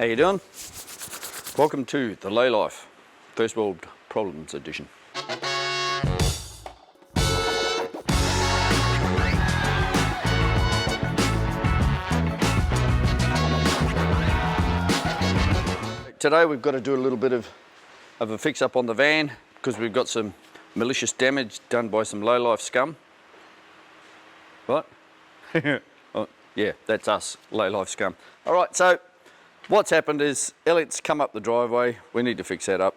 How you doing? Welcome to the Low Life First World Problems Edition. Today we've got to do a little bit of a fix up on the van because we've got some malicious damage done by some low life scum. What? Oh, yeah, that's us, low life scum. All right, so what's happened is Elliot's come up the driveway. We need to fix that up.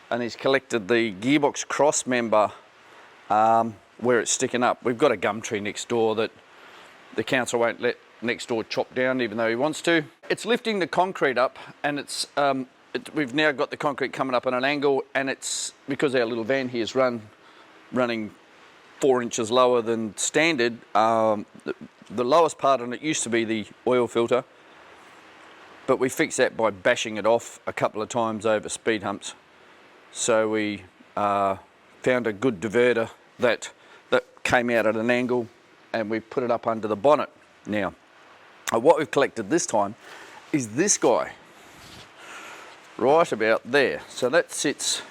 And he's collected the gearbox cross member where it's sticking up. We've got a gum tree next door that the council won't let next door chop down even though he wants to. It's lifting the concrete up, and we've now got the concrete coming up at an angle, and it's because our little van here is running 4 inches lower than standard. The lowest part on it used to be the oil filter, but we fixed that by bashing it off a couple of times over speed humps. So we found a good diverter that came out at an angle, and we put it up under the bonnet. Now, what we've collected this time is this guy, right about there. So that sits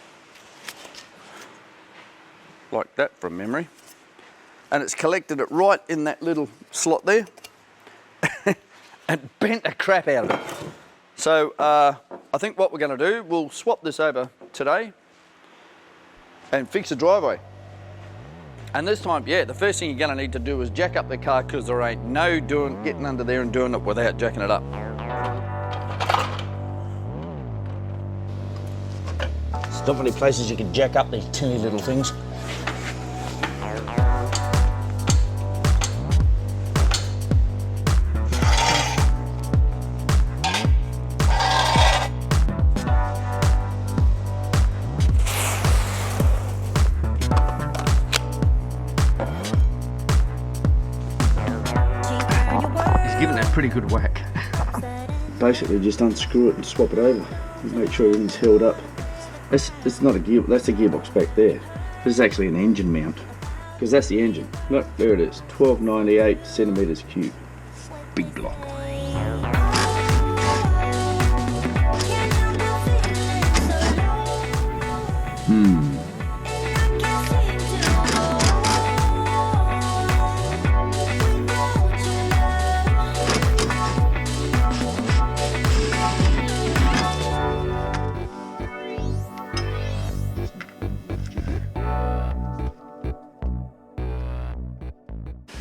like that from memory. And it's collected it right in that little slot there and bent the crap out of it. So I think what we're going to do, we'll swap this over today and fix the driveway. And this time, yeah, the first thing you're going to need to do is jack up the car, because there ain't no getting under there and doing it without jacking it up. There's not many places you can jack up these tinny little things. Giving that pretty good whack. Basically just unscrew it and swap it over and make sure everything's held up. It's not a gear, that's a gearbox back there. This is actually an engine mount, because that's the engine. Look, there it is, 1298 centimetres cube. Big block.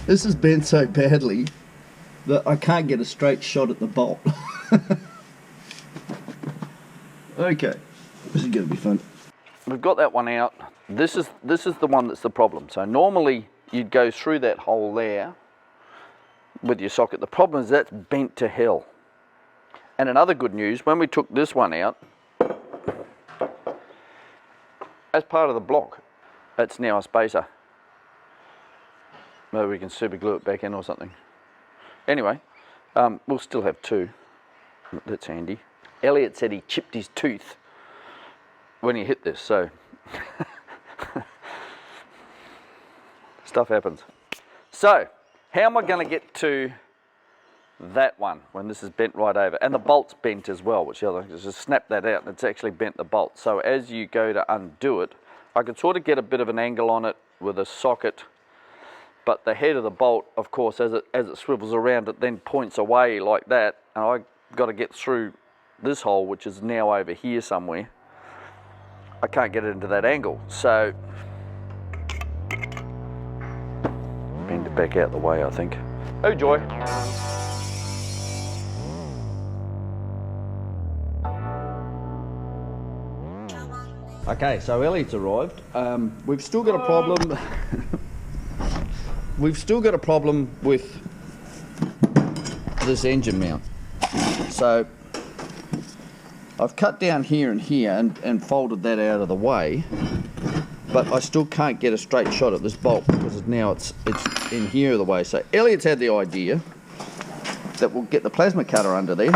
This is bent so badly that I can't get a straight shot at the bolt. Okay, this is going to be fun. We've got that one out. This is the one that's the problem. So normally you'd go through that hole there with your socket. The problem is that's bent to hell. And another good news, when we took this one out, as part of the block, it's now a spacer. Maybe we can super glue it back in or something. Anyway, we'll still have two. That's handy. Elliot said he chipped his tooth when he hit this, so stuff happens. So, how am I going to get to that one when this is bent right over? And the bolt's bent as well, which the other thing is just snap that out and it's actually bent the bolt. So as you go to undo it, I could sort of get a bit of an angle on it with a socket. But the head of the bolt, of course, as it swivels around, it then points away like that. And I've got to get through this hole, which is now over here somewhere. I can't get it into that angle. So, bend it back out the way, I think. Oh joy. Okay, so Elliot's arrived. We've still got a problem. We've still got a problem with this engine mount. So I've cut down here and here and folded that out of the way, but I still can't get a straight shot at this bolt because now it's in here of the way. So Elliot's had the idea that we'll get the plasma cutter under there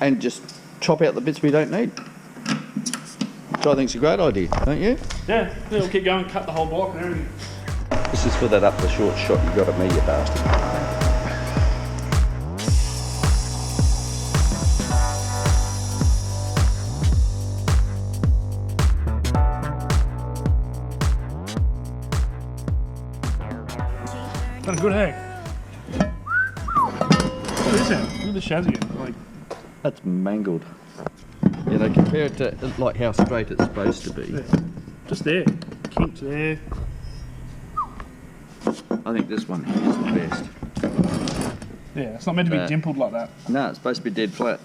and just chop out the bits we don't need. Which I think's a great idea, don't you? Yeah, we'll keep going, cut the whole block and everything. This is for that up the short shot you got at me, you bastard. Not a good egg. Look at this end. Look at the chassis. Like, That's mangled. You know, compare it to like how straight it's supposed to be. yeah. Just there. Kinks there. I think this one here is the best. Yeah, it's not meant to be dimpled like that. No, it's supposed to be dead flat.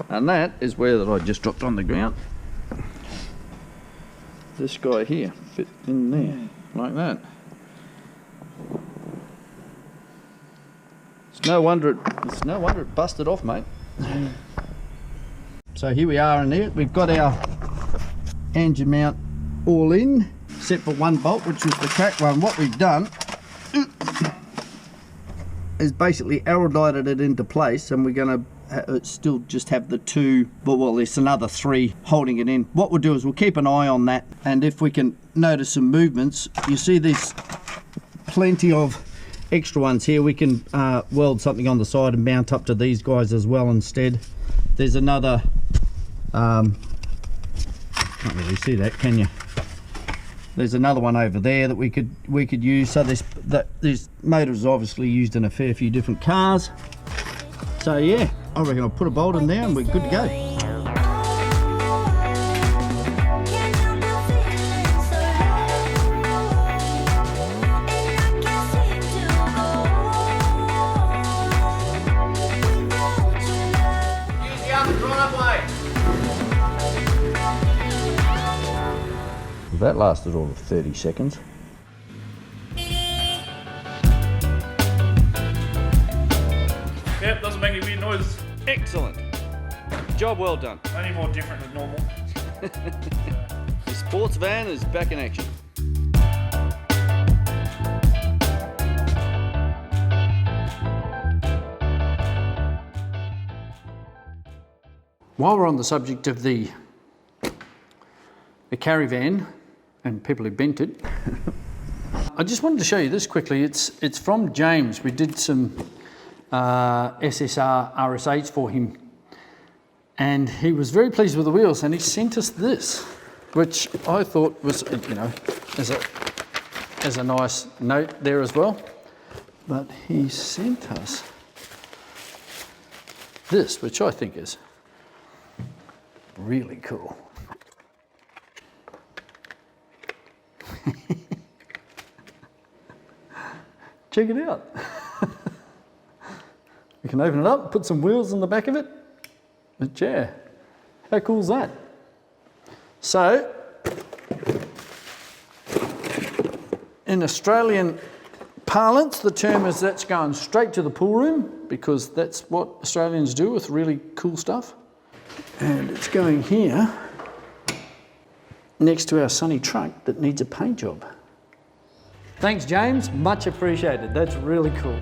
And that is where that I just dropped on the ground. This guy here fit in there, like that. It's no wonder it busted off, mate. So here we are in there. We've got our engine mount all in, except for one bolt, which was the crack one. What we've done is basically aerodyned it into place, and we're going to still just have the two, but well, there's another three holding it in. What we'll do is we'll keep an eye on that, and if we can notice some movements, you see there's plenty of extra ones here. We can weld something on the side and mount up to these guys as well instead. There's another, can't really see that, can you? There's another one over there that we could use. So this motor is obviously used in a fair few different cars. So yeah, I reckon I'll put a bolt in there and we're good to go. That lasted all of 30 seconds. Yep, doesn't make any weird noises. Excellent. Job well done. Only more different than normal. The Sportsvan is back in action. While we're on the subject of the caravan and people who bent it, I just wanted to show you this quickly. It's from James. We did some SSR RS8s for him, and he was very pleased with the wheels, and he sent us this, which I thought was, you know, as a nice note there as well. But he sent us this, which I think is really cool. Check it out. We can open it up, put some wheels on the back of it, a chair. How cool is that? So, in Australian parlance, the term is that's going straight to the pool room, because that's what Australians do with really cool stuff. And it's going here, next to our sunny truck that needs a paint job. Thanks, James. Much appreciated. That's really cool.